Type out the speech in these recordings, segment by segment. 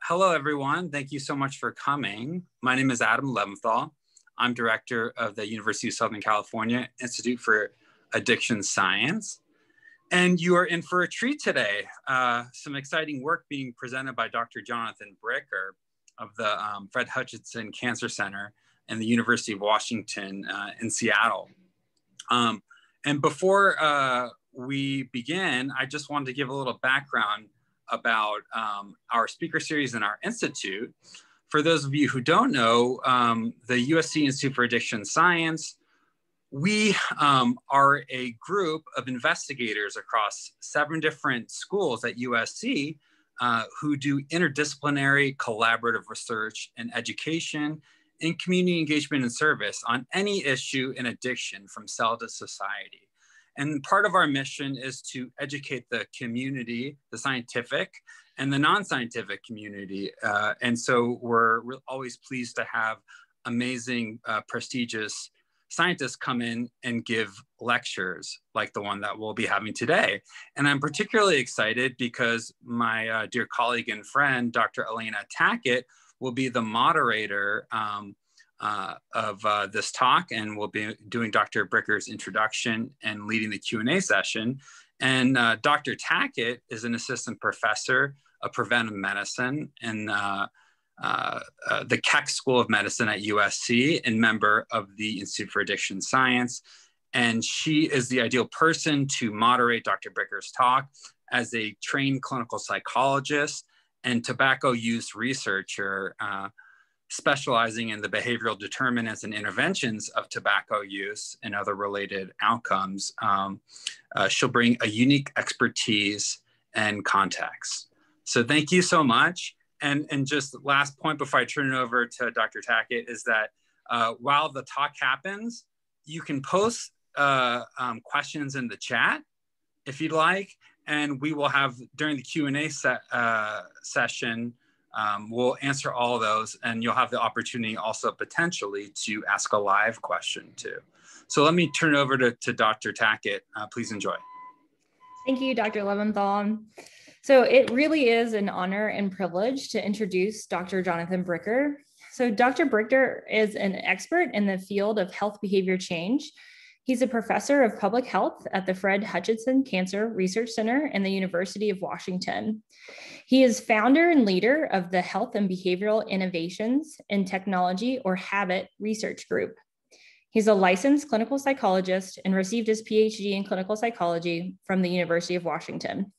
Hello, everyone. Thank you so much for coming. My name is Adam Leventhal. I'm director of the University of Southern California Institute for Addiction Science. And you are in for a treat today. Some exciting work being presented by Dr. Jonathan Bricker of the Fred Hutchinson Cancer Center and the University of Washington in Seattle. And before we begin, I just wanted to give a little background about our speaker series and our institute. For those of you who don't know, the USC Institute for Addiction Science, we are a group of investigators across 7 different schools at USC who do interdisciplinary collaborative research and education in community engagement and service on any issue in addiction from cell to society. And part of our mission is to educate the community, the scientific and the non-scientific community. And so we're always pleased to have amazing, prestigious scientists come in and give lectures like the one that we'll be having today. And I'm particularly excited because my dear colleague and friend, Dr. Elena Tackett, will be the moderator of this talk, and we'll be doing Dr. Bricker's introduction and leading the Q&A session. And Dr. Tackett is an assistant professor of preventive medicine in the Keck School of Medicine at USC and member of the Institute for Addiction Science. And she is the ideal person to moderate Dr. Bricker's talk as a trained clinical psychologist and tobacco use researcher, specializing in the behavioral determinants and interventions of tobacco use and other related outcomes. She'll bring a unique expertise and context. So thank you so much. And just last point before I turn it over to Dr. Tackett is that while the talk happens, you can post questions in the chat if you'd like, and we will have, during the Q&A session, we'll answer all of those, and you'll have the opportunity also potentially to ask a live question too. So let me turn it over to Dr. Tackett. Please enjoy. Thank you, Dr. Leventhal. So it really is an honor and privilege to introduce Dr. Jonathan Bricker. So Dr. Bricker is an expert in the field of health behavior change. He's a professor of public health at the Fred Hutchinson Cancer Research Center and the University of Washington. He is founder and leader of the Health and Behavioral Innovations in Technology, or HABIT, research group. He's a licensed clinical psychologist and received his PhD in clinical psychology from the University of Washington.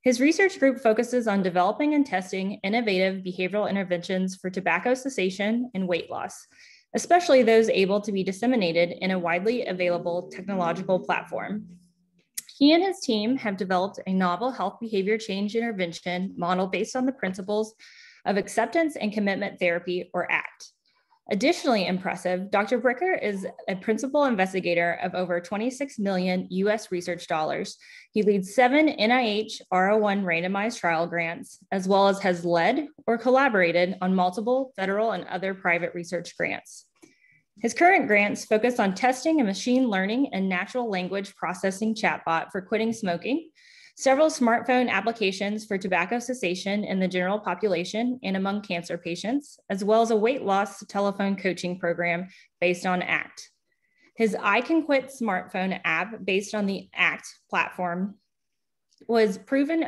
His research group focuses on developing and testing innovative behavioral interventions for tobacco cessation and weight loss, especially those able to be disseminated in a widely available technological platform. He and his team have developed a novel health behavior change intervention model based on the principles of acceptance and commitment therapy, or ACT. Additionally impressive, Dr. Bricker is a principal investigator of over 26 million US research dollars. He leads 7 NIH R01 randomized trial grants, as well as has led or collaborated on multiple federal and other private research grants. His current grants focus on testing a machine learning and natural language processing chatbot for quitting smoking, several smartphone applications for tobacco cessation in the general population and among cancer patients, as well as a weight loss telephone coaching program based on ACT. His I Can Quit smartphone app based on the ACT platform was proven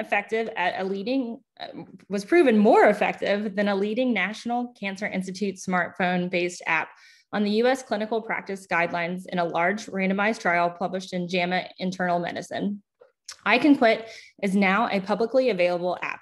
more effective than a leading National Cancer Institute smartphone-based app on the US clinical practice guidelines in a large randomized trial published in JAMA Internal Medicine. I Can Quit is now a publicly available app.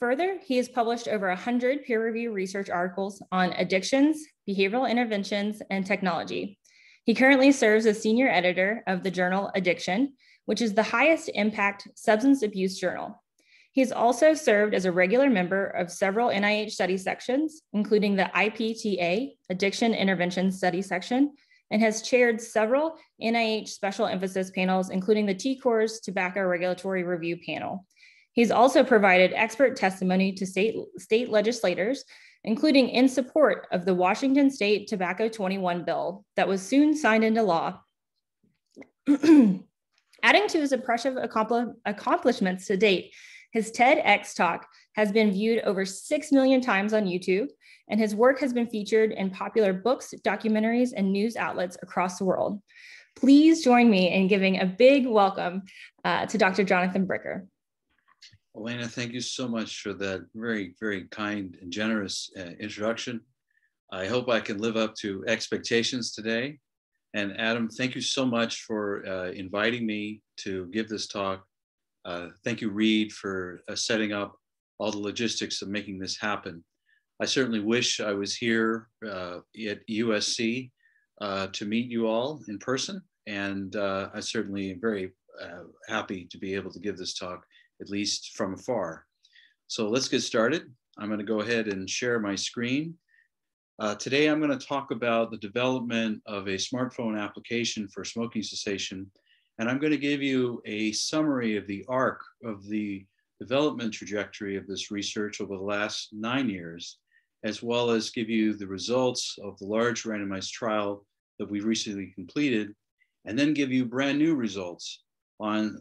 Further, he has published over 100 peer-reviewed research articles on addictions, behavioral interventions, and technology. He currently serves as senior editor of the journal Addiction, which is the highest impact substance abuse journal. He has also served as a regular member of several NIH study sections, including the IPTA, Addiction Intervention Study Section, and has chaired several NIH special emphasis panels, including the TCOR's Tobacco Regulatory Review Panel. He's also provided expert testimony to state legislators, including in support of the Washington State Tobacco 21 bill that was soon signed into law. Adding to his impressive accomplishments to date, His TEDx talk has been viewed over 6 million times on YouTube, and his work has been featured in popular books, documentaries, and news outlets across the world. Please join me in giving a big welcome to Dr. Jonathan Bricker. Elena, thank you so much for that very, very kind and generous introduction. I hope I can live up to expectations today. And Adam, thank you so much for inviting me to give this talk. Thank you, Reed, for setting up all the logistics of making this happen. I certainly wish I was here at USC to meet you all in person. And I certainly am very happy to be able to give this talk, at least from afar. So let's get started. I'm going to go ahead and share my screen. Today, I'm going to talk about the development of a smartphone application for smoking cessation. And I'm going to give you a summary of the arc of the development trajectory of this research over the last 9 years, as well as give you the results of the large randomized trial that we recently completed, and then give you brand new results on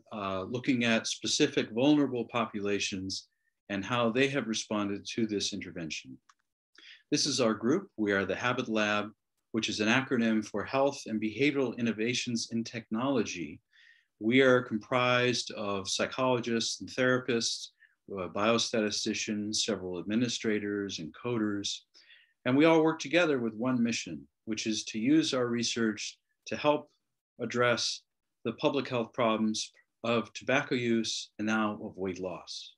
looking at specific vulnerable populations and how they have responded to this intervention. This is our group. We are the Habit Lab, which is an acronym for Health and Behavioral Innovations in Technology. We are comprised of psychologists and therapists, biostatisticians, several administrators and coders, and we all work together with one mission, which is to use our research to help address the public health problems of tobacco use and now of weight loss.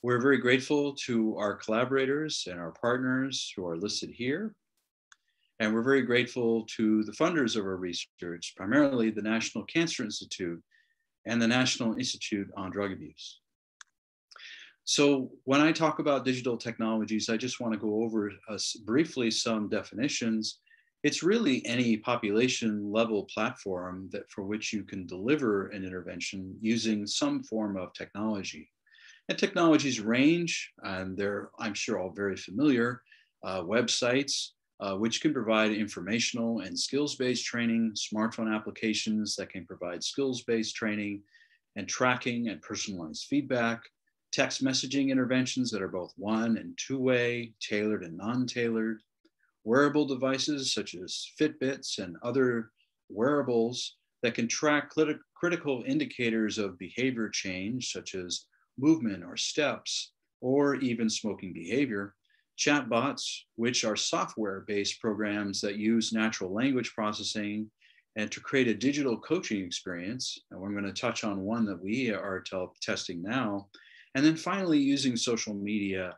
We're very grateful to our collaborators and our partners who are listed here. And we're very grateful to the funders of our research, primarily the National Cancer Institute and the National Institute on Drug Abuse. So when I talk about digital technologies, I just want to go over briefly some definitions. It's really any population level platform that for which you can deliver an intervention using some form of technology. And technologies range, and they're, I'm sure, all very familiar, websites, which can provide informational and skills-based training, smartphone applications that can provide skills-based training and tracking and personalized feedback, text messaging interventions that are both one and two-way, tailored and non-tailored, wearable devices such as Fitbits and other wearables that can track critical indicators of behavior change, such as movement or steps, or even smoking behavior, chatbots, which are software-based programs that use natural language processing and to create a digital coaching experience. And we're going to touch on one that we are testing now. And then finally, using social media,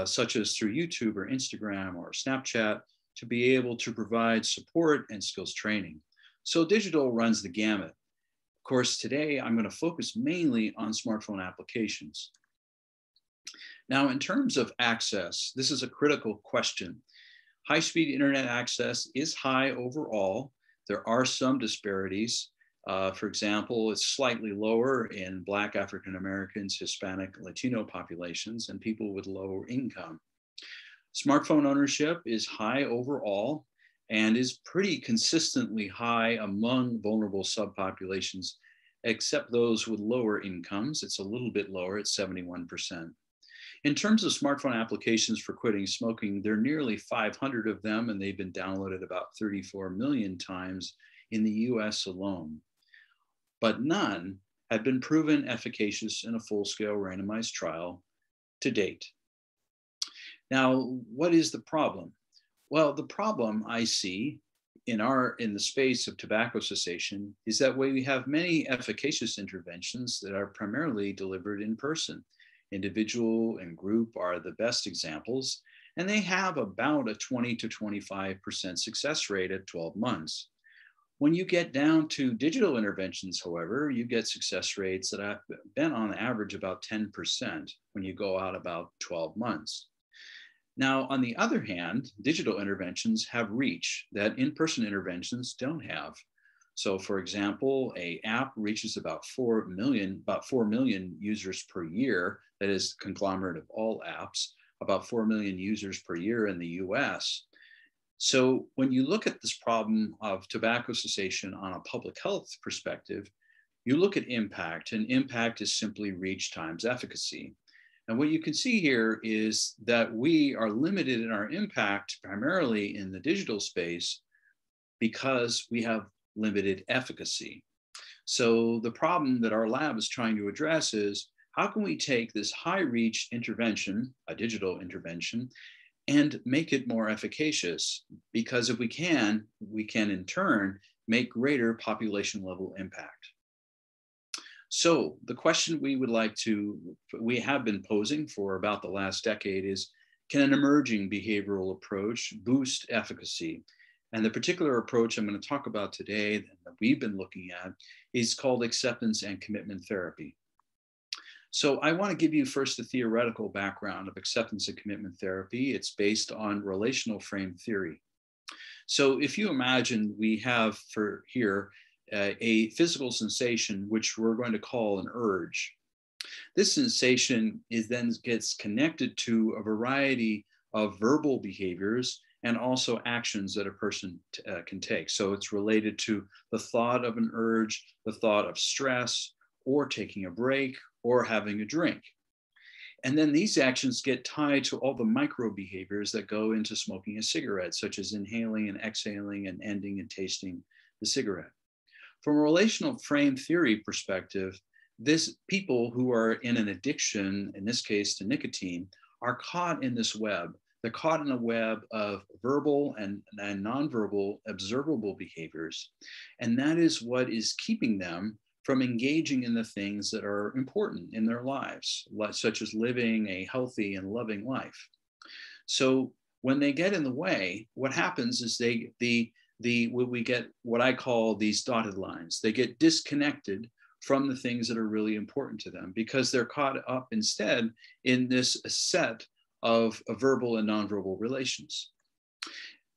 such as through YouTube or Instagram or Snapchat, to be able to provide support and skills training. So digital runs the gamut. Of course, today I'm going to focus mainly on smartphone applications. Now, in terms of access, this is a critical question. High-speed internet access is high overall. There are some disparities. For example, it's slightly lower in Black African Americans, Hispanic, Latino populations, and people with lower income. Smartphone ownership is high overall and is pretty consistently high among vulnerable subpopulations, except those with lower incomes. It's a little bit lower at 71%. In terms of smartphone applications for quitting smoking, there are nearly 500 of them, and they've been downloaded about 34 million times in the US alone. But none have been proven efficacious in a full-scale randomized trial to date. Now, what is the problem? Well, the problem I see in the space of tobacco cessation is that we have many efficacious interventions that are primarily delivered in person. Individual and group are the best examples, and they have about a 20 to 25% success rate at 12 months. When you get down to digital interventions, however, you get success rates that have been on average about 10% when you go out about 12 months. Now, on the other hand, digital interventions have reach that in-person interventions don't have. So for example, an app reaches about 4 million users per year. That is conglomerate of all apps, about 4 million users per year in the US. So when you look at this problem of tobacco cessation on a public health perspective, you look at impact, and impact is simply reach times efficacy. And what you can see here is that we are limited in our impact primarily in the digital space because we have limited efficacy. So the problem that our lab is trying to address is, how can we take this high reach intervention, a digital intervention, and make it more efficacious? Because if we can in turn make greater population level impact. So the question we have been posing for about the last decade is, can an emerging behavioral approach boost efficacy? And the particular approach I'm going to talk about today that we've been looking at is called acceptance and commitment therapy. So I want to give you first the theoretical background of acceptance and commitment therapy. It's based on relational frame theory. So if you imagine we have for here a physical sensation, which we're going to call an urge. This sensation then gets connected to a variety of verbal behaviors and also actions that a person can take. So it's related to the thought of an urge, the thought of stress, or taking a break, or having a drink. And then these actions get tied to all the micro behaviors that go into smoking a cigarette, such as inhaling and exhaling and ending and tasting the cigarette. From a relational frame theory perspective, people who are in an addiction, in this case to nicotine, are caught in this web. They're caught in a web of verbal and nonverbal observable behaviors. And that is what is keeping them from engaging in the things that are important in their lives, such as living a healthy and loving life. So when they get in the way, what happens is we get what I call these dotted lines. They get disconnected from the things that are really important to them because they're caught up instead in this set of verbal and nonverbal relations.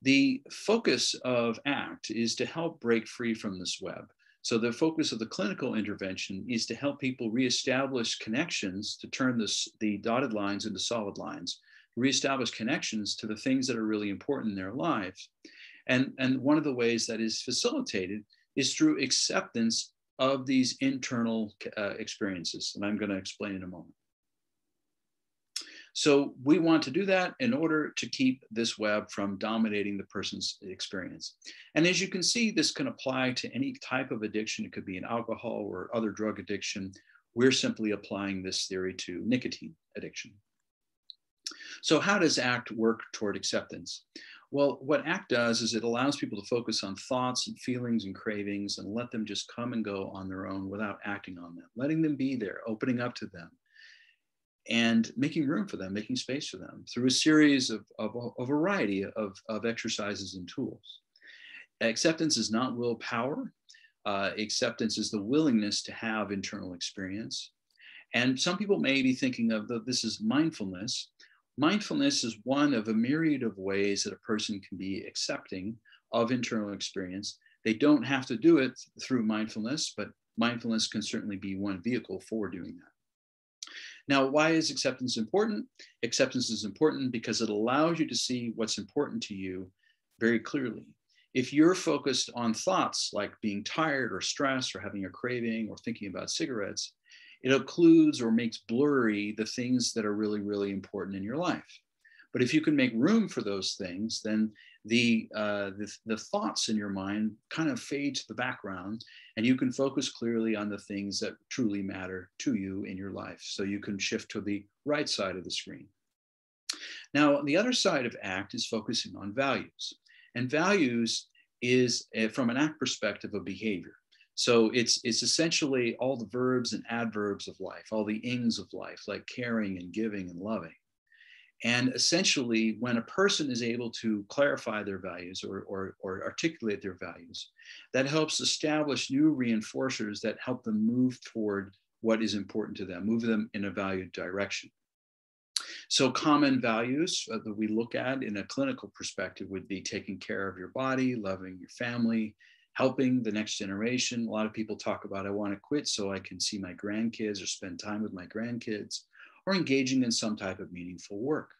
The focus of ACT is to help break free from this web. So the focus of the clinical intervention is to help people reestablish connections, to turn the dotted lines into solid lines, reestablish connections to the things that are really important in their lives. And one of the ways that is facilitated is through acceptance of these internal experiences. And I'm going to explain in a moment. So we want to do that in order to keep this web from dominating the person's experience. And as you can see, this can apply to any type of addiction. It could be an alcohol or other drug addiction. We're simply applying this theory to nicotine addiction. So how does ACT work toward acceptance? Well, what ACT does is it allows people to focus on thoughts and feelings and cravings and let them just come and go on their own without acting on them, letting them be there, opening up to them, and making room for them, making space for them through a series of a variety of exercises and tools. Acceptance is not willpower. Acceptance is the willingness to have internal experience. And some people may be thinking of this as mindfulness. Mindfulness is one of a myriad of ways that a person can be accepting of internal experience. They don't have to do it through mindfulness, but mindfulness can certainly be one vehicle for doing that. Now, why is acceptance important? Acceptance is important because it allows you to see what's important to you very clearly. If you're focused on thoughts like being tired or stressed or having a craving or thinking about cigarettes, it occludes or makes blurry the things that are really, really important in your life. But if you can make room for those things, then the thoughts in your mind kind of fade to the background, and you can focus clearly on the things that truly matter to you in your life. So you can shift to the right side of the screen. Now, the other side of ACT is focusing on values. And values is, from an ACT perspective, of behavior. So it's essentially all the verbs and adverbs of life, all the ings of life, like caring and giving and loving. And essentially, when a person is able to clarify their values or articulate their values, that helps establish new reinforcers that help them move toward what is important to them, move them in a valued direction. So common values that we look at in a clinical perspective would be taking care of your body, loving your family, helping the next generation. A lot of people talk about, I want to quit so I can see my grandkids or spend time with my grandkids, or engaging in some type of meaningful work.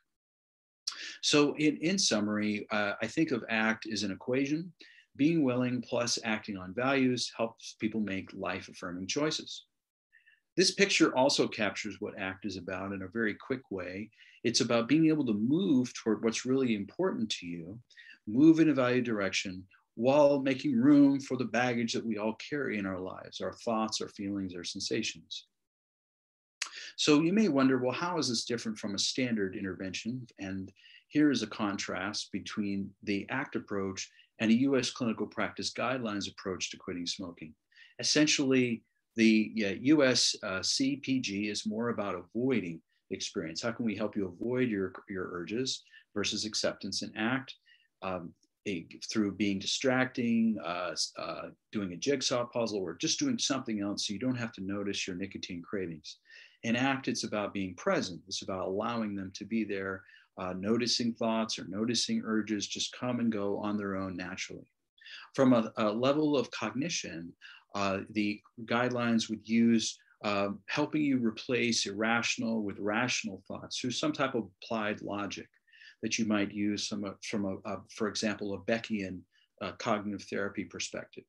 So in summary, I think of ACT as an equation Being willing plus acting on values helps people make life-affirming choices. This picture also captures what ACT is about in a very quick way. It's about being able to move toward what's really important to you, move in a value direction, while making room for the baggage that we all carry in our lives, our thoughts, our feelings, our sensations. So you may wonder, well, how is this different from a standard intervention? And here is a contrast between the ACT approach and a US clinical practice guidelines approach to quitting smoking. Essentially, the US CPG is more about avoiding experience. How can we help you avoid your urges versus acceptance and ACT? Through being distracting, doing a jigsaw puzzle, or just doing something else so you don't have to notice your nicotine cravings. In ACT, it's about being present. It's about allowing them to be there, noticing thoughts or noticing urges just come and go on their own naturally. From a level of cognition, the guidelines would use helping you replace irrational with rational thoughts through some type of applied logic that you might use from for example, a Beckian cognitive therapy perspective.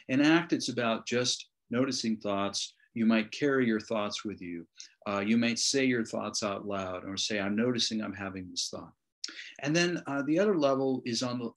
In ACT, it's about just noticing thoughts. You might carry your thoughts with you. You might say your thoughts out loud, or say, I'm noticing I'm having this thought. And then the other level is on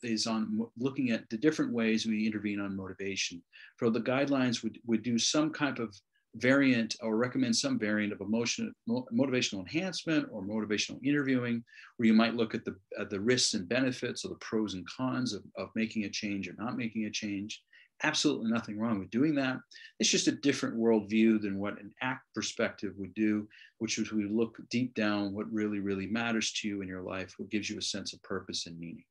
looking at the different ways we intervene on motivation. So the guidelines would do some kind of variant or recommend some variant of motivational enhancement or motivational interviewing, where you might look at the risks and benefits or the pros and cons of making a change or not making a change. Absolutely nothing wrong with doing that. It's just a different worldview than what an ACT perspective would do, which is we look deep down what really, really matters to you in your life, what gives you a sense of purpose and meaning.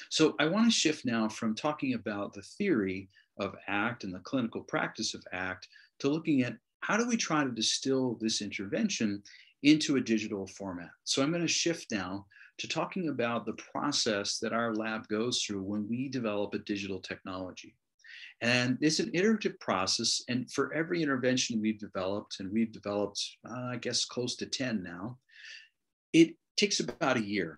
So I want to shift now from talking about the theory of ACT and the clinical practice of ACT to looking at how do we try to distill this intervention into a digital format. So I'm going to shift now to talking about the process that our lab goes through when we develop a digital technology. And it's an iterative process. And for every intervention we've developed, and we've developed, I guess, close to 10 now, it takes about a year.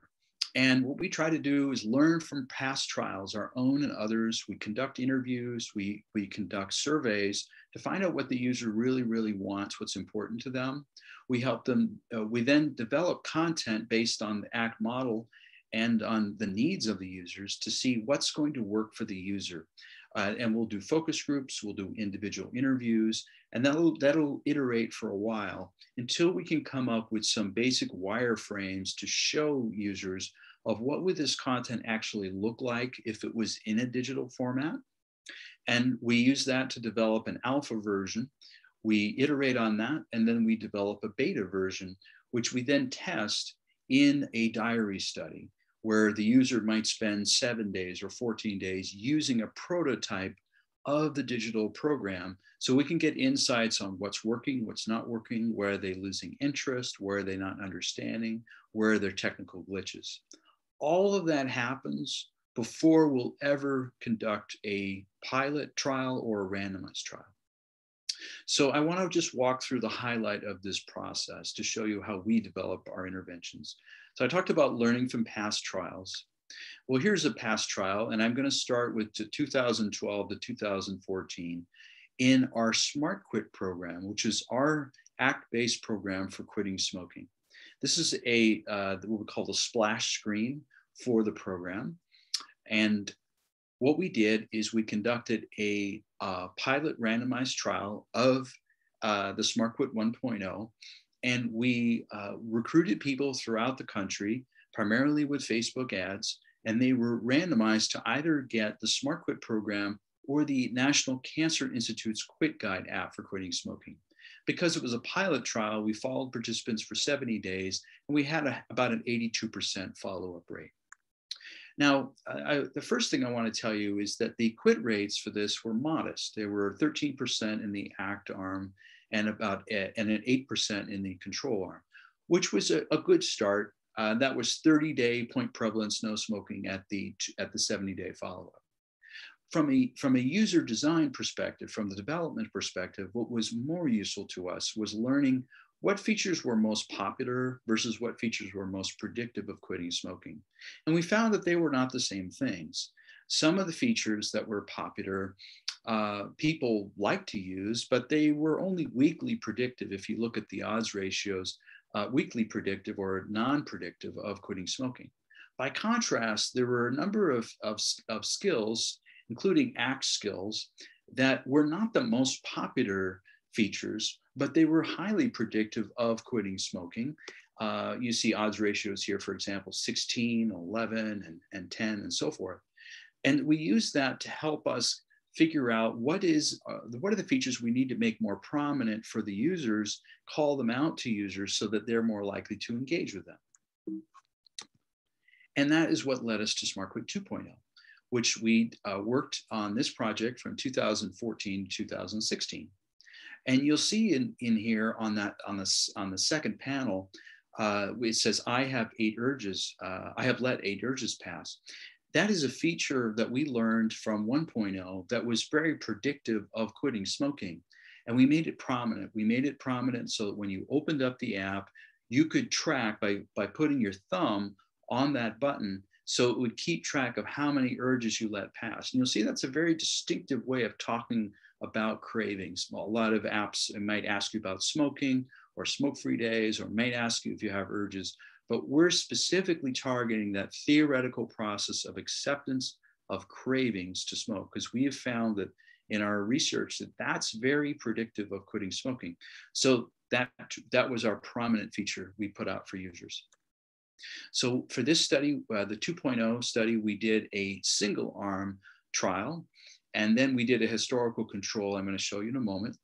And what we try to do is learn from past trials, our own and others. We conduct interviews, we conduct surveys to find out what the user really, really wants, what's important to them. We help them, we then develop content based on the ACT model and on the needs of the users to see what's going to work for the user. And we'll do focus groups, we'll do individual interviews, and that'll iterate for a while until we can come up with some basic wireframes to show users of what would this content actually look like if it was in a digital format. And we use that to develop an alpha version. We iterate on that, and then we develop a beta version, which we then test in a diary study, where the user might spend 7 days or 14 days using a prototype of the digital program, so we can get insights on what's working, what's not working, where are they losing interest, where are they not understanding, where are their technical glitches. All of that happens before we'll ever conduct a pilot trial or a randomized trial. So I want to just walk through the highlight of this process to show you how we develop our interventions. So I talked about learning from past trials. Well, here's a past trial, and I'm going to start with 2012 to 2014 in our Smart Quit program, which is our ACT-based program for quitting smoking. This is what we call the splash screen for the program. And what we did is we conducted a pilot randomized trial of the Smart Quit 1.0, and we recruited people throughout the country, primarily with Facebook ads, and they were randomized to either get the Smart Quit program or the National Cancer Institute's Quit Guide app for quitting smoking. Because it was a pilot trial, we followed participants for 70 days, and we had about an 82% follow-up rate. Now, the first thing I want to tell you is that the quit rates for this were modest. They were 13% in the ACT arm and an 8% in the control arm, which was a good start. That was 30-day point prevalence no smoking at the 70-day follow-up. From a user design perspective, from the development perspective, what was more useful to us was learning what features were most popular versus what features were most predictive of quitting smoking. And we found that they were not the same things. some of the features that were popular, people like to use, but they were only weakly predictive. If you look at the odds ratios, weakly predictive or non-predictive of quitting smoking. By contrast, there were a number of skills, including ACT skills, that were not the most popular features, but they were highly predictive of quitting smoking. You see odds ratios here, for example, 16, 11, and 10, and so forth. And we use that to help us figure out what are the features we need to make more prominent for the users, call them out to users so that they're more likely to engage with them. And that is what led us to SmartQuit 2.0, which we worked on this project from 2014 to 2016. And you'll see in here on the second panel, it says, I have let 8 urges pass. That is a feature that we learned from 1.0 that was very predictive of quitting smoking. And we made it prominent. We made it prominent so that when you opened up the app, you could track by putting your thumb on that button, so it would keep track of how many urges you let pass. And you'll see that's a very distinctive way of talking about cravings. A lot of apps might ask you about smoking or smoke-free days, or might ask you if you have urges, but we're specifically targeting that theoretical process of acceptance of cravings to smoke, because we have found that in our research that that's very predictive of quitting smoking. So that was our prominent feature we put out for users. So for this study, the 2.0 study, we did a single arm trial, and then we did a historical control I'm going to show you in a moment.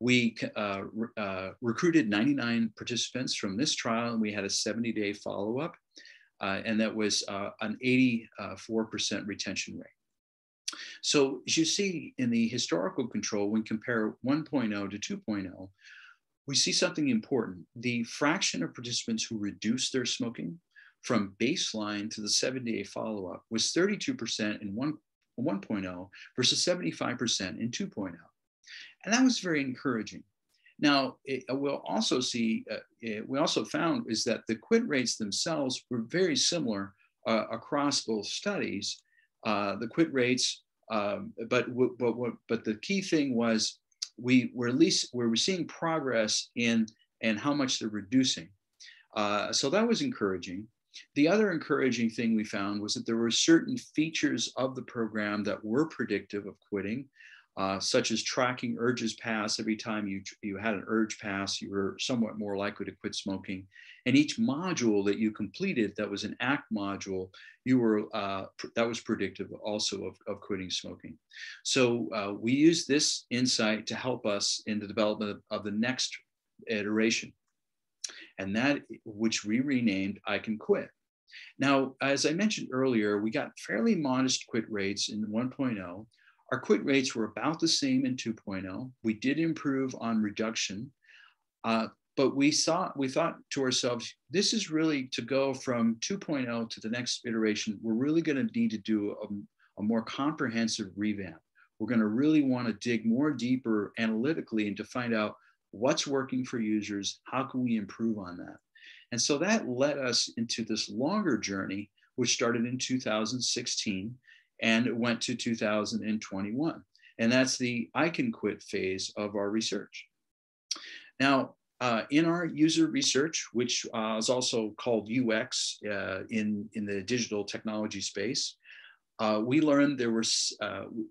We recruited 99 participants from this trial, and we had a 70-day follow-up, and that was an 84% retention rate. So as you see in the historical control, when compare 1.0 to 2.0, we see something important. The fraction of participants who reduced their smoking from baseline to the 7-day follow-up was 32% in 1.0 versus 75% in 2.0. And that was very encouraging. Now, we'll also see, we also found is that the quit rates themselves were very similar across both studies. The quit rates, but the key thing was we were seeing progress in how much they're reducing. So that was encouraging. The other encouraging thing we found was that there were certain features of the program that were predictive of quitting, such as tracking urges pass. Every time you had an urge pass, you were somewhat more likely to quit smoking. And each module that you completed that was an ACT module, that was predictive also of quitting smoking. So we used this insight to help us in the development of the next iteration, and that which we renamed I Can Quit. Now, as I mentioned earlier, we got fairly modest quit rates in 1.0. Our quit rates were about the same in 2.0. We did improve on reduction, but we thought to ourselves, this is really to go from 2.0 to the next iteration. We're really going to need to do a more comprehensive revamp. We're going to really want to dig more deeper analytically and to find out what's working for users, how can we improve on that? And so that led us into this longer journey, which started in 2016 and it went to 2021. And that's the I Can Quit phase of our research. Now, in our user research, which is also called UX in the digital technology space, we learned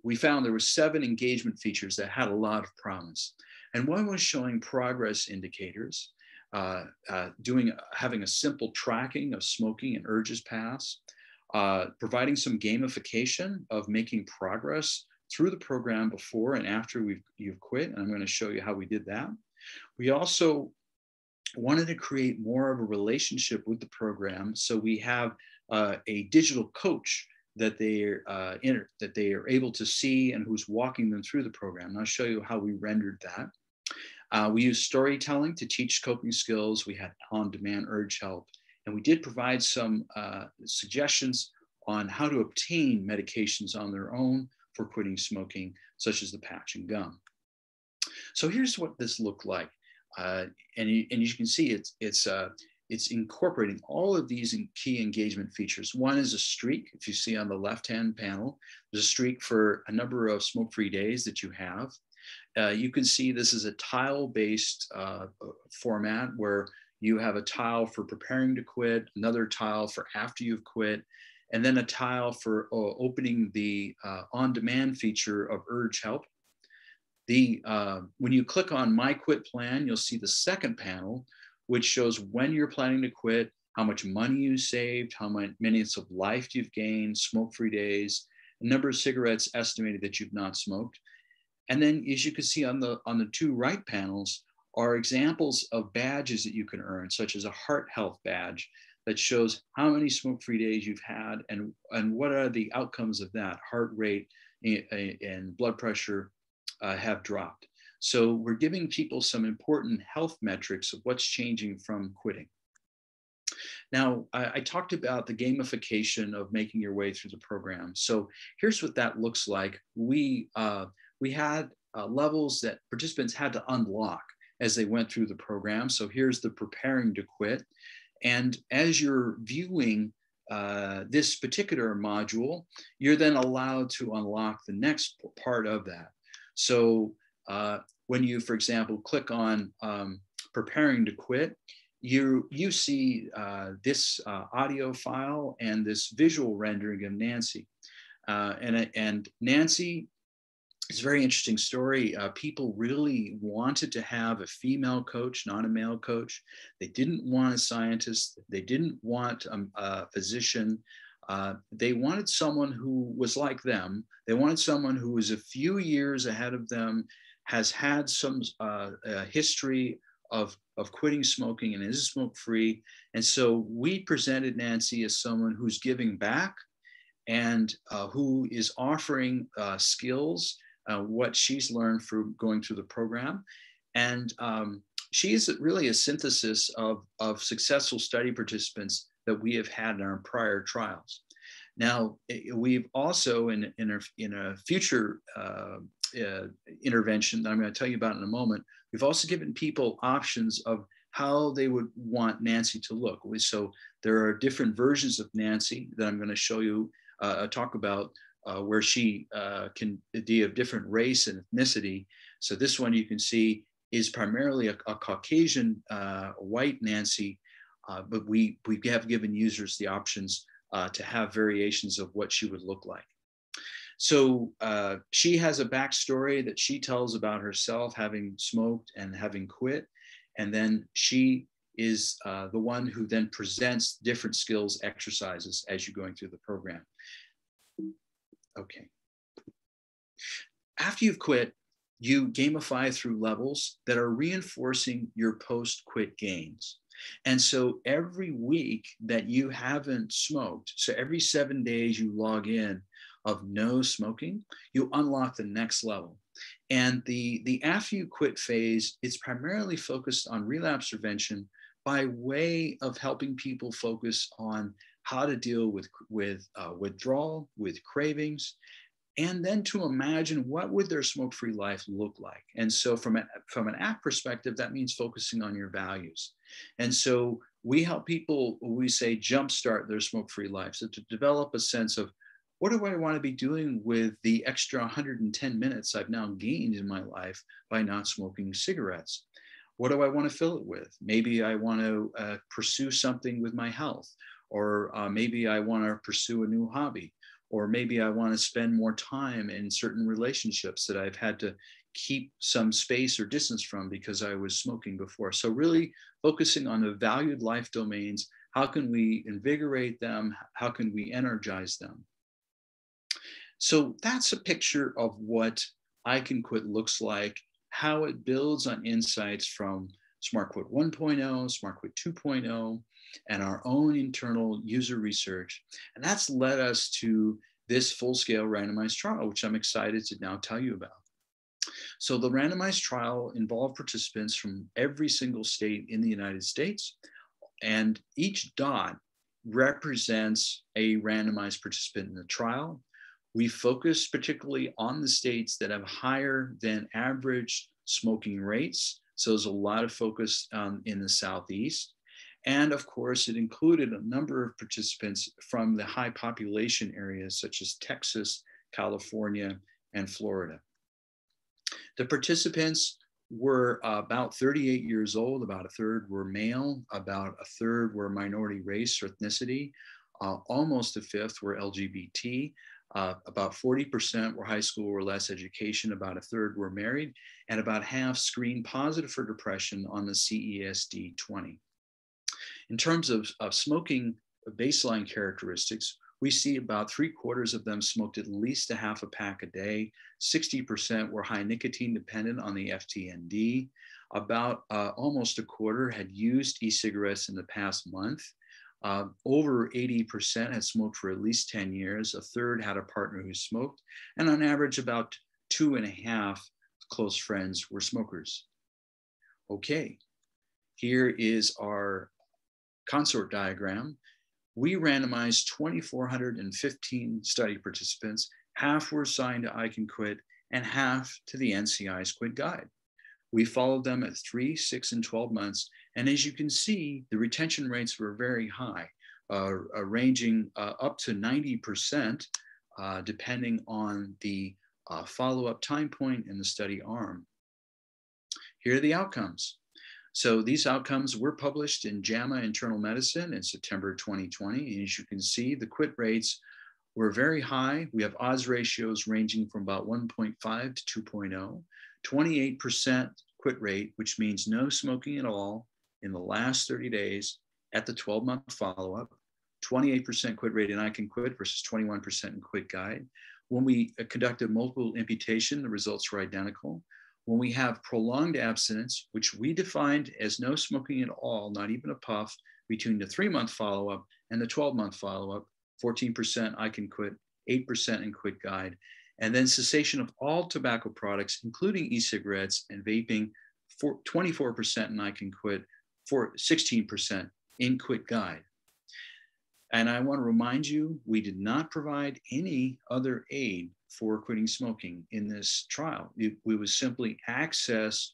we found there were 7 engagement features that had a lot of promise. And one was showing progress indicators, having a simple tracking of smoking and urges pass, providing some gamification of making progress through the program before and after you've quit. And I'm going to show you how we did that. We also wanted to create more of a relationship with the program. So we have a digital coach that they are able to see and who's walking them through the program. And I'll show you how we rendered that. We used storytelling to teach coping skills. We had on-demand urge help. And we did provide some suggestions on how to obtain medications on their own for quitting smoking, such as the patch and gum. So here's what this looked like. And you can see it's incorporating all of these key engagement features. One is a streak. If you see on the left-hand panel, there's a streak for a number of smoke-free days that you have. You can see this is a tile-based format where you have a tile for preparing to quit, another tile for after you've quit, and then a tile for opening the on-demand feature of urge help. When you click on My Quit Plan, you'll see the second panel, which shows when you're planning to quit, how much money you saved, how many minutes of life you've gained, smoke-free days, the number of cigarettes estimated that you've not smoked. And then, as you can see on the two right panels, are examples of badges that you can earn, such as a heart health badge that shows how many smoke-free days you've had and what are the outcomes of that. Heart rate and blood pressure have dropped. So we're giving people some important health metrics of what's changing from quitting. Now, I talked about the gamification of making your way through the program. So here's what that looks like. We had levels that participants had to unlock as they went through the program. So here's the preparing to quit. And as you're viewing this particular module, you're then allowed to unlock the next part of that. So when you, for example, click on preparing to quit, you see this audio file and this visual rendering of Nancy. And Nancy, it's a very interesting story. People really wanted to have a female coach, not a male coach. They didn't want a scientist. They didn't want a physician. They wanted someone who was like them. They wanted someone who was a few years ahead of them, has had some history of quitting smoking and is smoke-free. And so we presented Nancy as someone who's giving back and who is offering skills, what she's learned through going through the program. And she is really a synthesis of successful study participants that we have had in our prior trials. Now, we've also, in a future intervention that I'm going to tell you about in a moment, we've also given people options of how they would want Nancy to look. So there are different versions of Nancy that I'm going to show you, talk about, where she can be of different race and ethnicity. So this one you can see is primarily a Caucasian white Nancy, but we have given users the options to have variations of what she would look like. So she has a backstory that she tells about herself having smoked and having quit. And then she is the one who then presents different skills exercises as you're going through the program. Okay. After you've quit, you gamify through levels that are reinforcing your post-quit gains. And so every week that you haven't smoked, so every 7 days you log in of no smoking, you unlock the next level. And the after you quit phase, it's primarily focused on relapse prevention by way of helping people focus on how to deal with withdrawal, with cravings, and then to imagine what would their smoke-free life look like. And so from an ACT perspective, that means focusing on your values. And so we help people, we say, jumpstart their smoke-free life. So to develop a sense of, what do I want to be doing with the extra 110 minutes I've now gained in my life by not smoking cigarettes? What do I want to fill it with? Maybe I want to pursue something with my health, or maybe I want to pursue a new hobby, or maybe I want to spend more time in certain relationships that I've had to keep some space or distance from because I was smoking before. So really focusing on the valued life domains. How can we invigorate them? How can we energize them? So that's a picture of what I Can Quit looks like, how it builds on insights from Smart Quit 1.0, Smart Quit 2.0, and our own internal user research. And that's led us to this full-scale randomized trial, which I'm excited to now tell you about. So the randomized trial involved participants from every single state in the United States, and each dot represents a randomized participant in the trial. We focus particularly on the states that have higher than average smoking rates. So there's a lot of focus in the Southeast. And of course, it included a number of participants from the high population areas such as Texas, California, and Florida. The participants were about 38 years old, about a third were male, about a third were minority race or ethnicity, almost a fifth were LGBT, about 40% were high school or less education, about a third were married, and about half screened positive for depression on the CESD-20. In terms of smoking baseline characteristics, we see about 3/4 of them smoked at least a half a pack a day. 60% were high nicotine dependent on the FTND. About almost a quarter had used e-cigarettes in the past month. Over 80% had smoked for at least 10 years. A third had a partner who smoked. And on average, about 2.5 close friends were smokers. Okay, here is our consort diagram. We randomized 2,415 study participants. Half were assigned to I Can Quit and half to the NCI's Quit Guide. We followed them at 3, 6, and 12 months. And as you can see, the retention rates were very high, ranging up to 90%, depending on the follow-up time point in the study arm. Here are the outcomes. So these outcomes were published in JAMA Internal Medicine in September 2020. And as you can see, the quit rates were very high. We have odds ratios ranging from about 1.5 to 2.0, 28% quit rate, which means no smoking at all in the last 30 days at the 12-month follow-up, 28% quit rate in I Can Quit versus 21% in Quit Guide. When we conducted multiple imputation, the results were identical. When we have prolonged abstinence, which we defined as no smoking at all, not even a puff, between the 3-month follow-up and the 12-month follow-up, 14% I Can Quit, 8% in Quit Guide, and then cessation of all tobacco products, including e-cigarettes and vaping, 24% in I Can Quit, 16% in Quit Guide. And I want to remind you, we did not provide any other aid for quitting smoking in this trial. We was simply access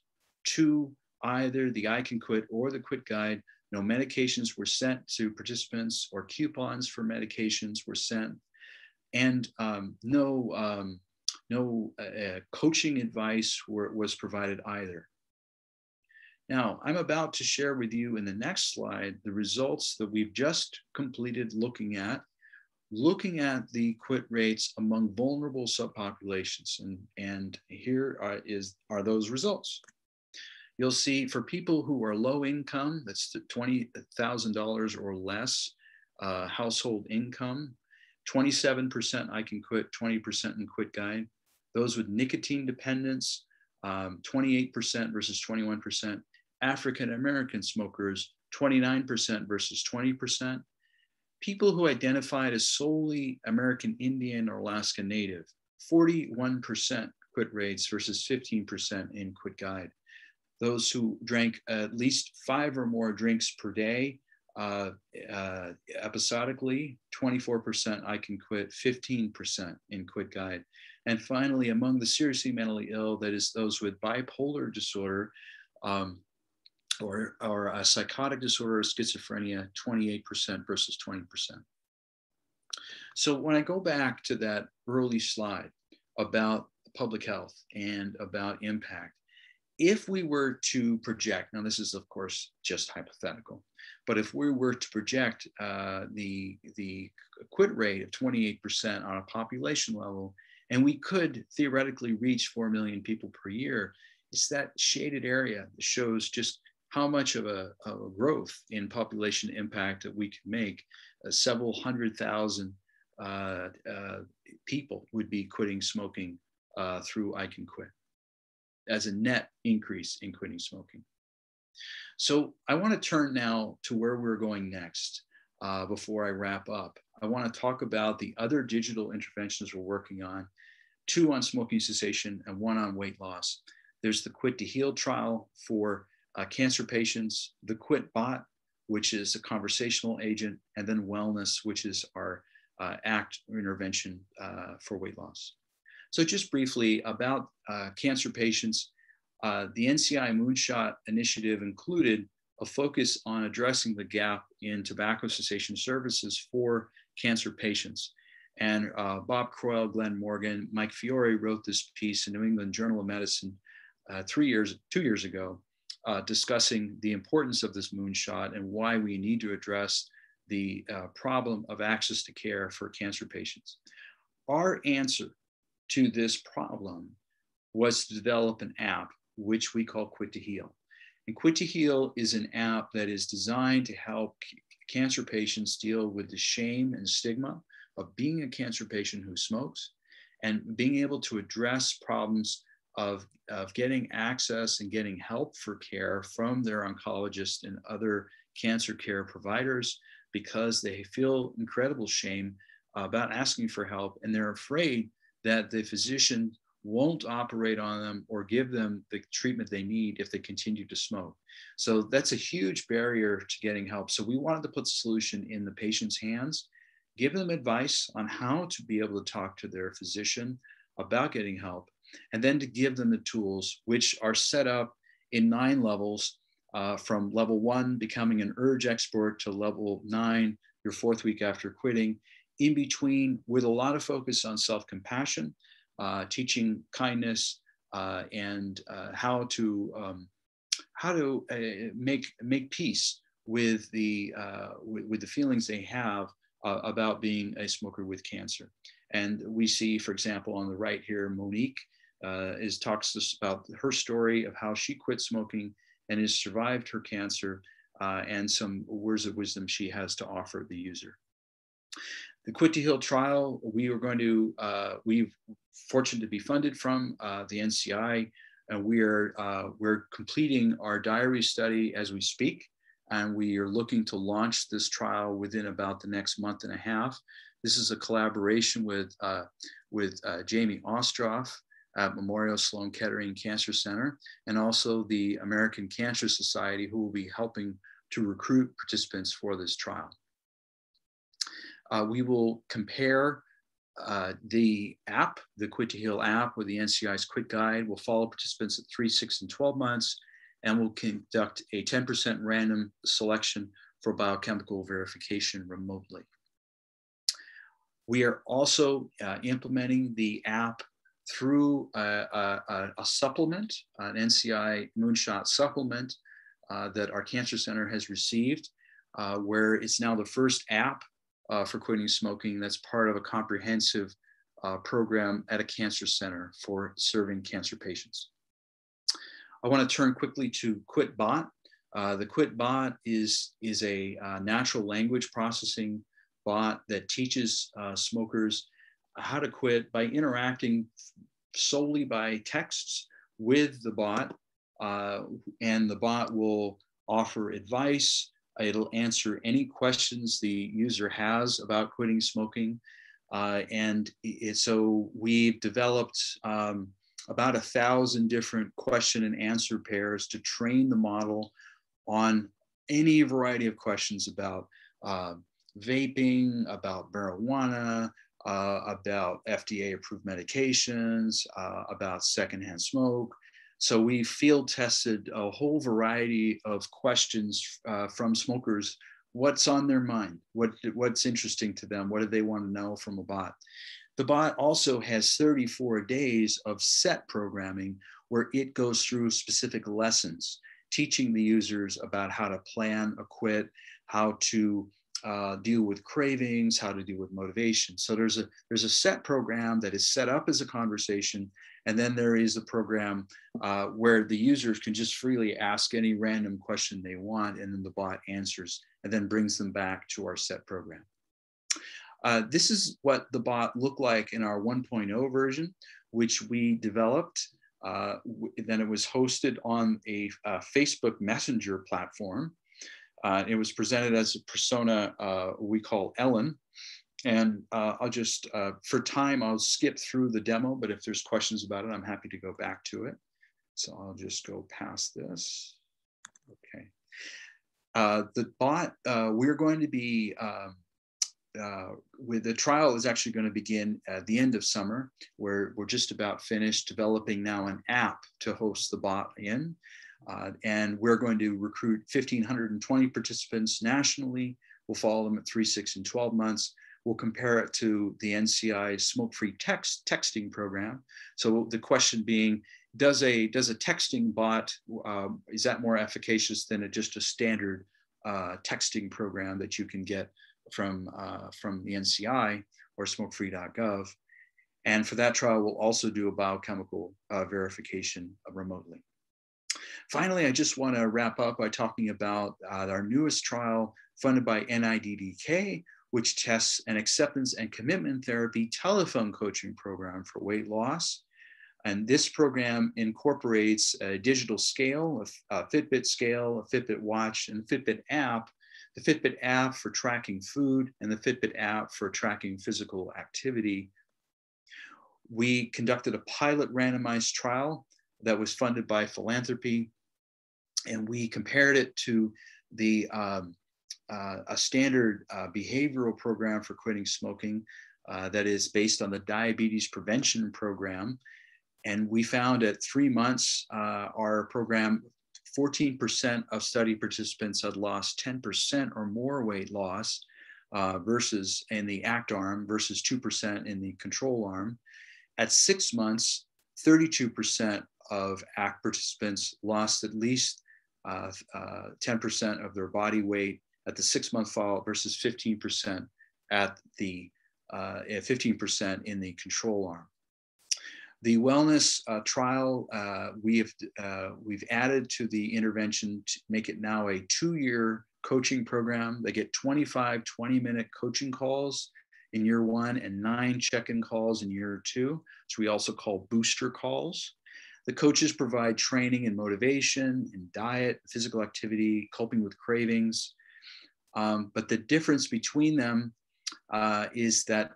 to either the I Can Quit or the Quit Guide. No medications were sent to participants or coupons for medications were sent. And no coaching advice was provided either. Now, I'm about to share with you in the next slide the results that we've just completed looking at the quit rates among vulnerable subpopulations. And here are those results. You'll see for people who are low income, that's $20,000 or less household income, 27% I Can Quit, 20% in Quit Guide. Those with nicotine dependence, 28% versus 21%. African American smokers, 29% versus 20%. People who identified as solely American Indian or Alaska Native, 41% quit rates versus 15% in Quit Guide. Those who drank at least 5 or more drinks per day episodically, 24% I Can Quit, 15% in Quit Guide. And finally, among the seriously mentally ill, that is those with bipolar disorder or a psychotic disorder or schizophrenia, 28% versus 20%. So when I go back to that early slide about public health and about impact, if we were to project, now this is of course just hypothetical, but if we were to project the quit rate of 28% on a population level, and we could theoretically reach 4 million people per year, it's that shaded area that shows just how much of a growth in population impact that we could make. Several 100,000 people would be quitting smoking through I Can Quit as a net increase in quitting smoking. So I want to turn now to where we're going next before I wrap up. I want to talk about the other digital interventions we're working on, 2 on smoking cessation and 1 on weight loss. There's the Quit to Heal trial for cancer patients, the Quit Bot, which is a conversational agent, and then wellness, which is our ACT intervention for weight loss. So just briefly about cancer patients, the NCI Moonshot initiative included a focus on addressing the gap in tobacco cessation services for cancer patients. And Bob Croyle, Glenn Morgan, Mike Fiore wrote this piece in New England Journal of Medicine 2 years ago, discussing the importance of this moonshot and why we need to address the problem of access to care for cancer patients. Our answer to this problem was to develop an app, which we call Quit to Heal. And Quit to Heal is an app that is designed to help cancer patients deal with the shame and stigma of being a cancer patient who smokes, and being able to address problems of getting access and getting help for care from their oncologist and other cancer care providers, because they feel incredible shame about asking for help, and they're afraid that the physician won't operate on them or give them the treatment they need if they continue to smoke. So that's a huge barrier to getting help. So we wanted to put the solution in the patient's hands, give them advice on how to be able to talk to their physician about getting help, and then to give them the tools, which are set up in 9 levels, from level 1, becoming an urge expert, to level 9, your 4th week after quitting, in between, with a lot of focus on self-compassion, teaching kindness, and how to make peace with the feelings they have about being a smoker with cancer. And we see, for example, on the right here, Monique talks to us about her story of how she quit smoking and has survived her cancer, and some words of wisdom she has to offer the user. The Quit to Heal trial, we're fortunate to be funded from the NCI, and we're completing our diary study as we speak, and we are looking to launch this trial within about the next month and a half. This is a collaboration with Jamie Ostroff at Memorial Sloan Kettering Cancer Center, and also the American Cancer Society, who will be helping to recruit participants for this trial. We will compare the app, the Quit to Heal app, with the NCI's Quit Guide. We'll follow participants at 3, 6, and 12 months, and we'll conduct a 10% random selection for biochemical verification remotely. We are also implementing the app through a supplement, an NCI Moonshot supplement that our cancer center has received, where it's now the first app for quitting smoking that's part of a comprehensive program at a cancer center for serving cancer patients. I want to turn quickly to QuitBot. The QuitBot is a natural language processing bot that teaches smokers how to quit by interacting solely by texts with the bot, and the bot will offer advice. It'll answer any questions the user has about quitting smoking. So we've developed about 1,000 different question and answer pairs to train the model on any variety of questions about vaping, about marijuana, about FDA approved medications, about secondhand smoke. So we field tested a whole variety of questions from smokers. What's on their mind? What's interesting to them? What do they want to know from a bot? The bot also has 34 days of set programming where it goes through specific lessons, teaching the users about how to plan a quit, how to deal with cravings, how to deal with motivation. So there's a set program that is set up as a conversation, and then there is a program where the users can just freely ask any random question they want, and then the bot answers and then brings them back to our set program. This is what the bot looked like in our 1.0 version, which we developed. Then it was hosted on a Facebook Messenger platform. It was presented as a persona we call Ellen. And I'll just, for time, I'll skip through the demo, but if there's questions about it, I'm happy to go back to it. So I'll just go past this. Okay. The bot, we're going to be, with the trial is actually going to begin at the end of summer, where we're just about finished developing now an app to host the bot in. And we're going to recruit 1,520 participants nationally. We'll follow them at 3, 6, and 12 months. We'll compare it to the NCI smoke-free texting program. So the question being, does a texting bot, is that more efficacious than just a standard texting program that you can get from the NCI or smokefree.gov? And for that trial, we'll also do a biochemical verification remotely. Finally, I just want to wrap up by talking about our newest trial funded by NIDDK, which tests an acceptance and commitment therapy telephone coaching program for weight loss. And this program incorporates a digital scale, a Fitbit scale, a Fitbit watch, and a Fitbit app. The Fitbit app for tracking food and the Fitbit app for tracking physical activity. We conducted a pilot randomized trial that was funded by philanthropy, and we compared it to a standard behavioral program for quitting smoking that is based on the diabetes prevention program. And we found at 3 months, our program, 14% of study participants had lost 10% or more weight loss versus in the ACT arm versus 2% in the control arm. At 6 months, 32% of ACT participants lost at least 10% of their body weight at the 6-month follow-up versus 15% at the 15% in the control arm. The wellness trial we've added to the intervention to make it now a 2-year coaching program. They get 25 20-minute coaching calls in year 1 and 9 check-in calls in year 2, which we also call booster calls. The coaches provide training and motivation in diet, physical activity, coping with cravings. But the difference between them is that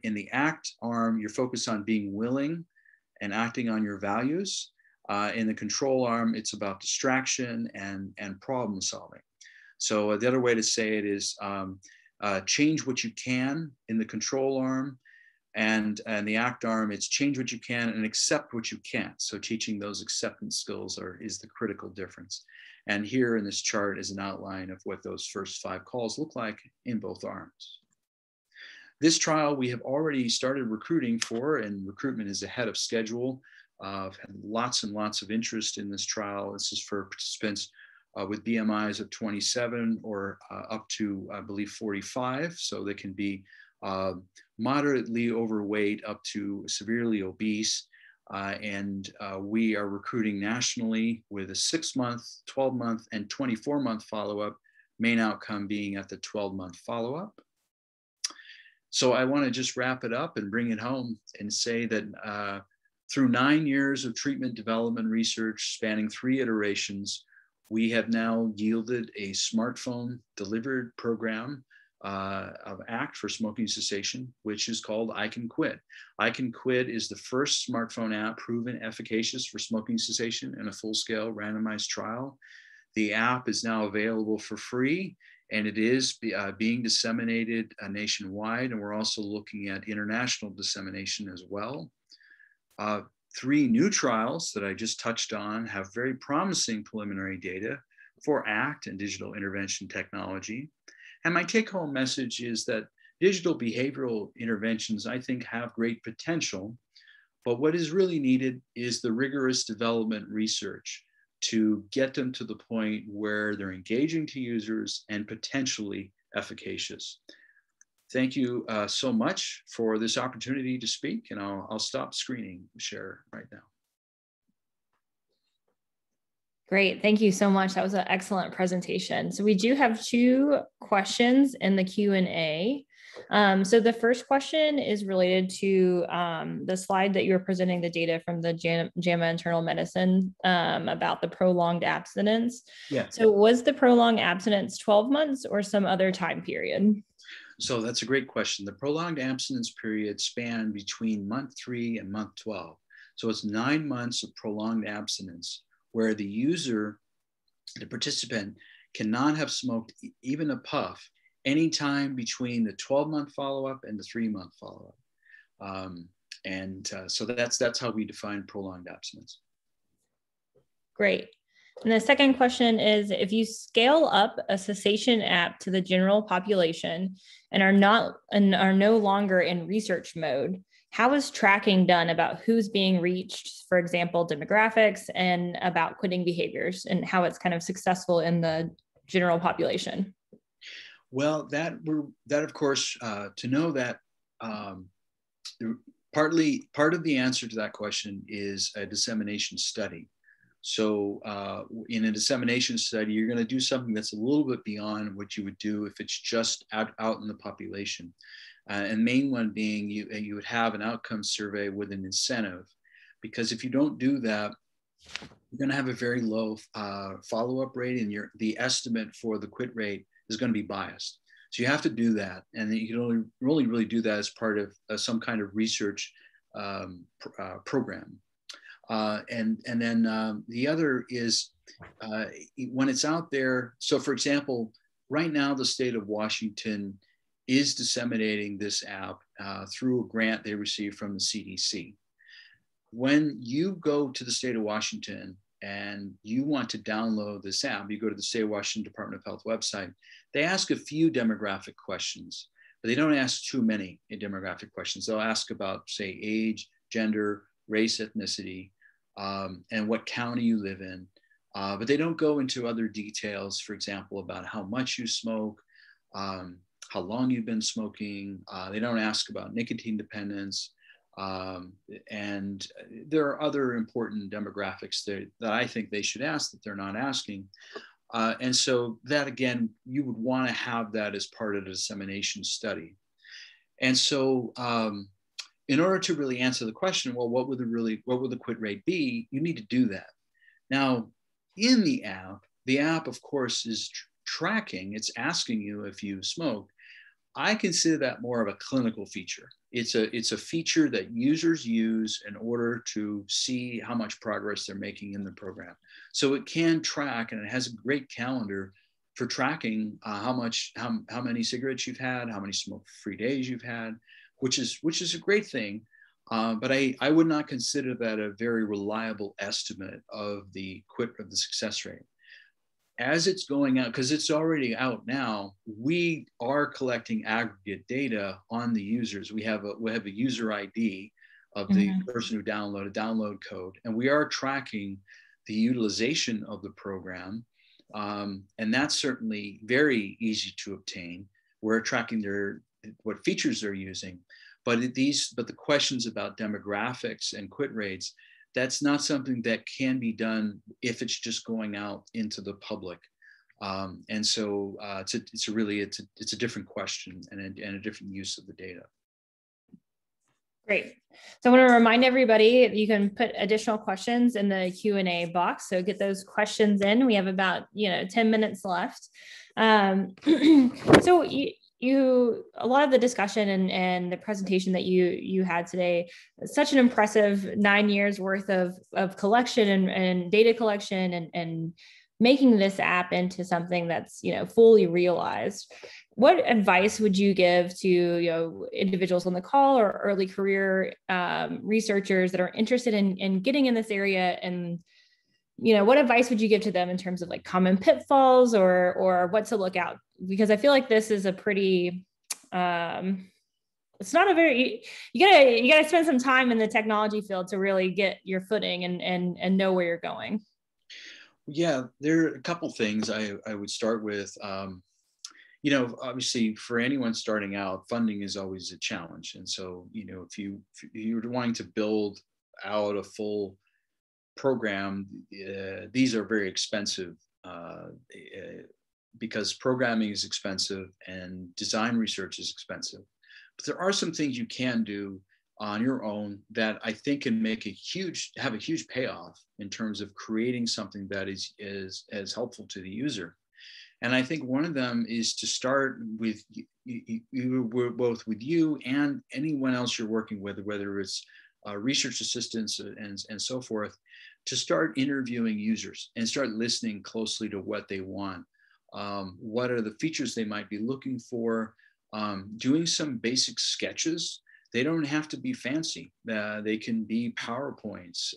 in the ACT arm, you're focused on being willing and acting on your values. In the control arm, it's about distraction and problem solving. So the other way to say it is change what you can in the control arm, and the ACT arm, it's change what you can and accept what you can't. So teaching those acceptance skills is the critical difference. And here in this chart is an outline of what those first 5 calls look like in both arms. This trial we have already started recruiting for, and recruitment is ahead of schedule. I've had lots and lots of interest in this trial. This is for participants with BMIs of 27 or up to, I believe, 45. So they can be moderately overweight up to severely obese. And we are recruiting nationally with a 6-month, 12-month, and 24-month follow-up, main outcome being at the 12-month follow-up. So I want to just wrap it up and bring it home and say that through 9 years of treatment development research spanning 3 iterations, we have now yielded a smartphone delivered program of ACT for smoking cessation, which is called I Can Quit. I Can Quit is the first smartphone app proven efficacious for smoking cessation in a full-scale randomized trial. The app is now available for free, and it is being disseminated nationwide, and we're also looking at international dissemination as well. 3 new trials that I just touched on have very promising preliminary data for ACT and digital intervention technology. And my take-home message is that digital behavioral interventions, I think, have great potential, but what is really needed is the rigorous development research to get them to the point where they're engaging to users and potentially efficacious. Thank you so much for this opportunity to speak, and I'll stop screening share right now. Great. Thank you so much. That was an excellent presentation. So we do have 2 questions in the Q&A. So the first question is related to the slide that you were presenting the data from the JAMA Internal Medicine about the prolonged abstinence. Yeah. So was the prolonged abstinence 12 months or some other time period? So that's a great question. The prolonged abstinence period spanned between month 3 and month 12. So it's 9 months of prolonged abstinence where the user, the participant, cannot have smoked even a puff anytime between the 12-month follow-up and the 3-month follow-up. So that's how we define prolonged abstinence. Great. And the second question is, if you scale up a cessation app to the general population and are no longer in research mode, how is tracking done about who's being reached, for example, demographics, and about quitting behaviors, and how it's kind of successful in the general population? Well, that of course, to know that, part of the answer to that question is a dissemination study. So in a dissemination study, you're going to do something that's a little bit beyond what you would do if it's just out in the population. And main one being you would have an outcome survey with an incentive, because if you don't do that, you're going to have a very low follow-up rate, and the estimate for the quit rate is going to be biased. So you have to do that, and you can only really do that as part of some kind of research program. And then the other is when it's out there. So for example, right now the state of Washington is disseminating this app through a grant they received from the CDC. When you go to the state of Washington and you want to download this app, you go to the state of Washington Department of Health website, they ask a few demographic questions, but they don't ask too many demographic questions. They'll ask about, say, age, gender, race, ethnicity, and what county you live in. But they don't go into other details, for example, about how much you smoke, how long you've been smoking. They don't ask about nicotine dependence. And there are other important demographics that I think they should ask that they're not asking. And so that, again, you would want to have that as part of the dissemination study. And so in order to really answer the question, well, what would the quit rate be? You need to do that. Now, in the app, of course, is tracking. It's asking you if you smoke. I consider that more of a clinical feature. It's a feature that users use in order to see how much progress they're making in the program. So it can track, and it has a great calendar for tracking how many cigarettes you've had, how many smoke-free days you've had, which is a great thing. But I would not consider that a very reliable estimate of the success rate. As it's going out, because it's already out now, we are collecting aggregate data on the users. We have a user ID of the person who downloaded, download code, and we are tracking the utilization of the program. And that's certainly very easy to obtain. We're tracking what features they're using, but the questions about demographics and quit rates, that's not something that can be done if it's just going out into the public. And so it's a different question and a different use of the data. Great. So I want to remind everybody, you can put additional questions in the Q&A box. So get those questions in. We have about 10 minutes left. So a lot of the discussion and the presentation that you had today, such an impressive 9 years worth of collection and data collection and making this app into something that's fully realized. What advice would you give to individuals on the call or early career researchers that are interested in getting in this area? And what advice would you give to them in terms of like common pitfalls or what to look out? Because I feel like this is a pretty it's not a very, you gotta spend some time in the technology field to really get your footing and know where you're going. Yeah, there are a couple things I would start with. Obviously for anyone starting out, funding is always a challenge. And so, if you're wanting to build out a full program, these are very expensive because programming is expensive and design research is expensive. But there are some things you can do on your own that I think can have a huge payoff in terms of creating something that is as helpful to the user. And I think one of them is to start with both with you and anyone else you're working with, whether it's research assistants and so forth, to start interviewing users and start listening closely to what they want. What are the features they might be looking for? Doing some basic sketches. They don't have to be fancy. They can be PowerPoints.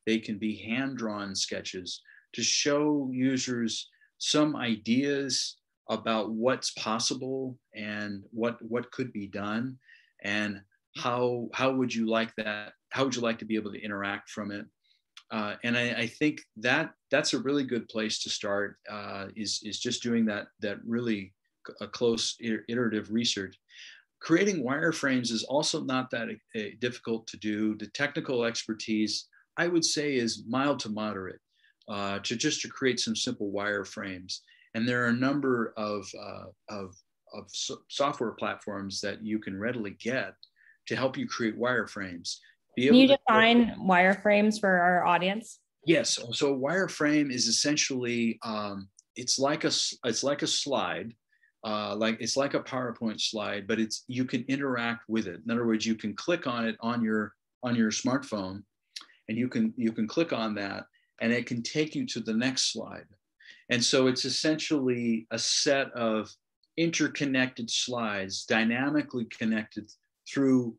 They can be hand-drawn sketches to show users some ideas about what's possible and what could be done, and how would you like that? How would you like to be able to interact from it? And I think that's a really good place to start, is just doing that really close iterative research. Creating wireframes is also not that difficult to do. The technical expertise, I would say, is mild to moderate, to create some simple wireframes. And there are a number of software platforms that you can readily get to help you create wireframes. Can you define wireframes for our audience? Yes. So a wireframe is essentially, it's like a slide, it's like a PowerPoint slide, but you can interact with it. In other words, you can click on it on your smartphone, and you can click on that, and it can take you to the next slide. And so it's essentially a set of interconnected slides, dynamically connected through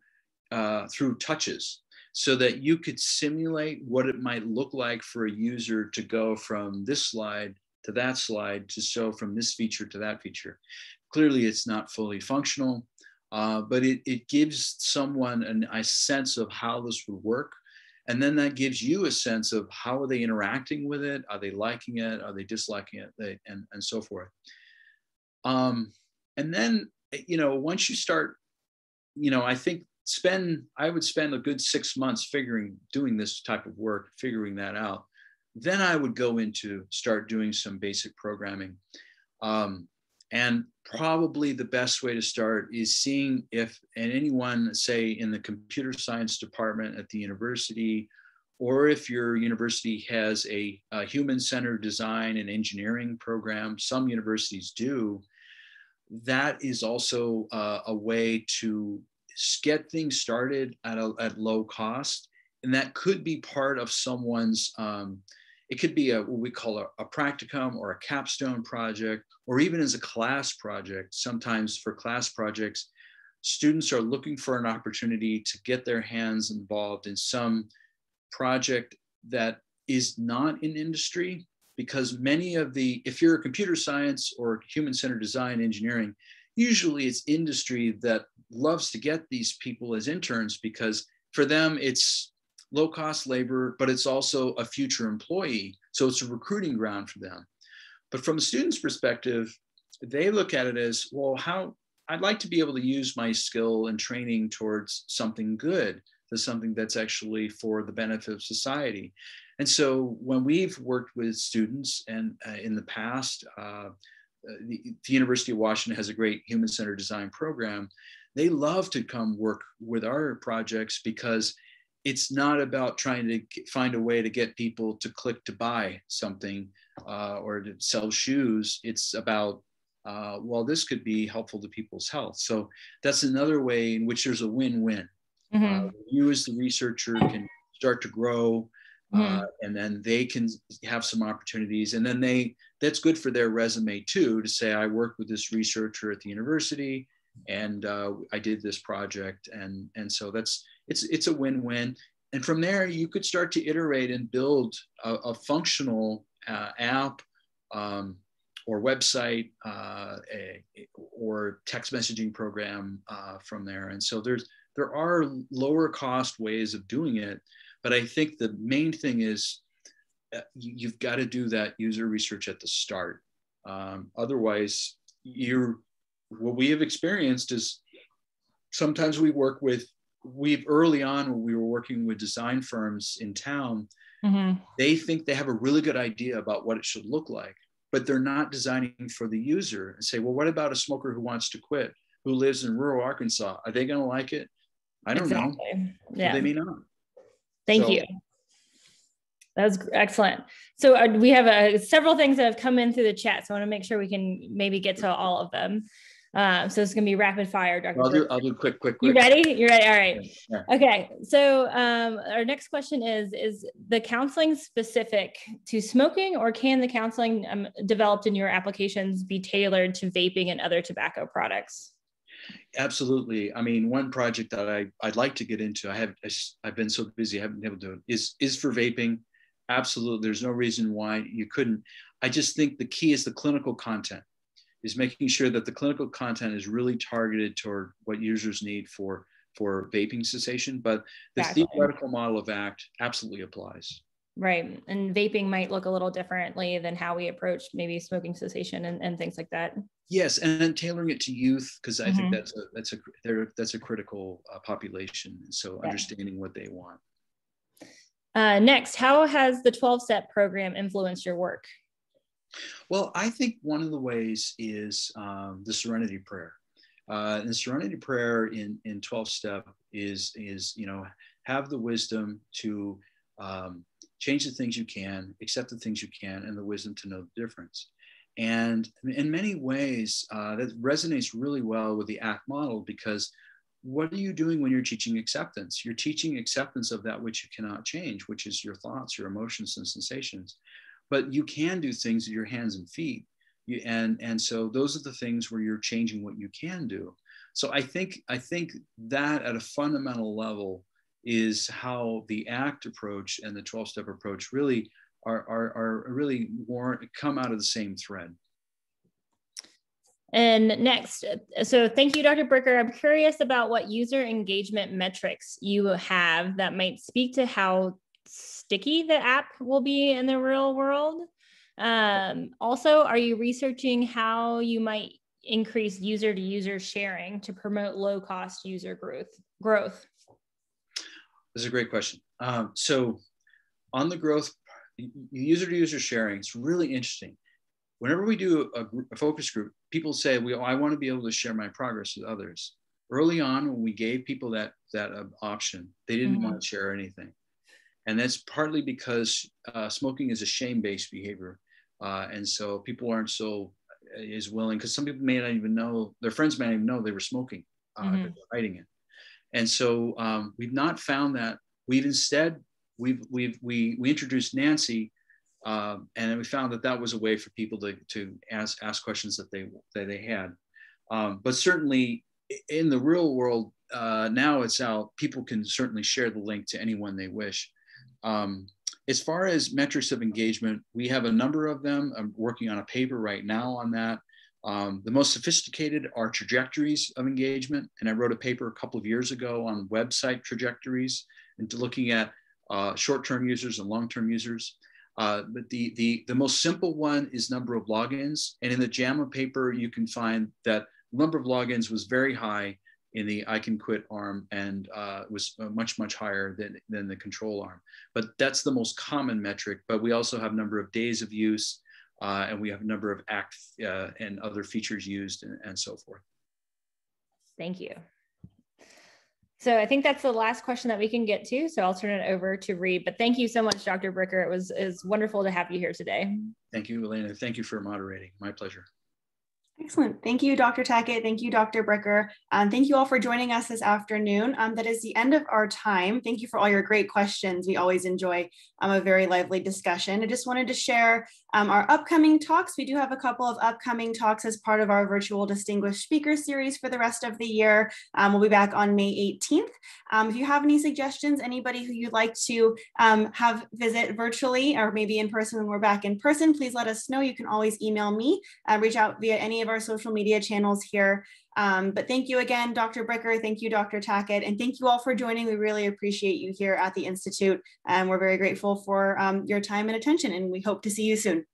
touches, so that you could simulate what it might look like for a user to go from this slide to that slide, to show from this feature to that feature. Clearly, it's not fully functional, but it gives someone a sense of how this would work. And then that gives you a sense of how are they interacting with it? Are they liking it? Are they disliking it? And so forth. And then, once you start, I think I would spend a good 6 months doing this type of work, figuring that out. Then I would go into start doing some basic programming. And probably the best way to start is seeing if anyone, say in the computer science department at the university, or if your university has a human-centered design and engineering program, some universities do, that is also a way to get things started at low cost. And that could be part of someone's, it could be what we call a practicum or a capstone project, or even as a class project. Sometimes for class projects, students are looking for an opportunity to get their hands involved in some project that is not in industry, because if you're a computer science or human-centered design engineering, usually it's industry that loves to get these people as interns, because for them it's low-cost labor, but it's also a future employee. So it's a recruiting ground for them. But from a student's perspective, they look at it as, well, I'd like to be able to use my skill and training towards something good, to something that's actually for the benefit of society. And so when we've worked with students, and in the past, the University of Washington has a great human-centered design program. They love to come work with our projects, because it's not about trying to find a way to get people to click to buy something or to sell shoes. It's about, this could be helpful to people's health. So that's another way in which there's a win-win. Mm-hmm. You as the researcher can start to grow, and then they can have some opportunities. And then that's good for their resume too, to say, I worked with this researcher at the university, and I did this project. And so it's a win-win. And from there, you could start to iterate and build a functional app or website or text messaging program from there. And so there are lower cost ways of doing it. But I think the main thing is you've got to do that user research at the start. Otherwise, what we have experienced is sometimes early on when we were working with design firms in town, mm-hmm. They think they have a really good idea about what it should look like, but they're not designing for the user, and say, well, what about a smoker who wants to quit, who lives in rural Arkansas? Are they going to like it? I don't know. Yeah. Well, they may not. Thank you. That was excellent. So we have several things that have come in through the chat. So I want to make sure we can maybe get to all of them. So it's going to be rapid fire, Dr. I'll do quick. You ready? You're ready? All right. Yeah. Okay. So our next question is the counseling specific to smoking, or can the counseling developed in your applications be tailored to vaping and other tobacco products? Absolutely. I mean, one project that I'd like to get into, I've been so busy, I haven't been able to do it, is for vaping. Absolutely. There's no reason why you couldn't. I just think the key is the clinical content, is making sure that the clinical content is really targeted toward what users need for vaping cessation. But the Exactly. theoretical model of ACT absolutely applies. Right. And vaping might look a little differently than how we approach maybe smoking cessation and things like that. Yes, and then tailoring it to youth, because I think that's a critical population. So understanding what they want. Next, how has the 12-step program influenced your work? Well, I think one of the ways is the Serenity Prayer. And the Serenity Prayer in 12-step is have the wisdom to change the things you can, accept the things you can, and the wisdom to know the difference. And in many ways, that resonates really well with the ACT model, because what are you doing when you're teaching acceptance? You're teaching acceptance of that which you cannot change, which is your thoughts, your emotions, and sensations. But you can do things with your hands and feet. And so those are the things where you're changing what you can do. So I think that at a fundamental level is how the ACT approach and the 12-step approach really are really come out of the same thread. And next, so thank you, Dr. Bricker. I'm curious about what user engagement metrics you have that might speak to how sticky the app will be in the real world. Also, are you researching how you might increase user-to-user sharing to promote low-cost user growth? This is a great question. So on the growth, user-to-user sharing, it's really interesting. Whenever we do a focus group, people say, I want to be able to share my progress with others. Early on, when we gave people that option, they didn't want to share anything. And that's partly because smoking is a shame-based behavior. And so people aren't so as willing, because some people may not even know, their friends may not even know they were smoking, they're hiding it. And so we've not found that. We've instead, we introduced Nancy, and we found that was a way for people to ask questions that they had. But certainly in the real world, now it's out, people can certainly share the link to anyone they wish. As far as metrics of engagement, we have a number of them. I'm working on a paper right now on that. The most sophisticated are trajectories of engagement. And I wrote a paper a couple of years ago on website trajectories and looking at short-term users and long-term users. But the most simple one is number of logins. And in the JAMA paper, you can find that the number of logins was very high in the I Can Quit arm and was much, much higher than the control arm. But that's the most common metric. But we also have number of days of use, and we have a number of ACT and other features used and so forth. Thank you. So I think that's the last question that we can get to. So I'll turn it over to Reed. But thank you so much, Dr. Bricker. It was wonderful to have you here today. Thank you, Elena. Thank you for moderating. My pleasure. Excellent. Thank you, Dr. Tackett. Thank you, Dr. Bricker. Thank you all for joining us this afternoon. That is the end of our time. Thank you for all your great questions. We always enjoy a very lively discussion. I just wanted to share our upcoming talks. We do have a couple of upcoming talks as part of our virtual distinguished speaker series for the rest of the year. We'll be back on May 18th. If you have any suggestions, anybody who you'd like to have visit virtually or maybe in person when we're back in person, please let us know. You can always email me, reach out via any of our social media channels here. But thank you again, Dr. Bricker. Thank you, Dr. Tackett. And thank you all for joining. We really appreciate you here at the Institute. And we're very grateful for your time and attention. And we hope to see you soon.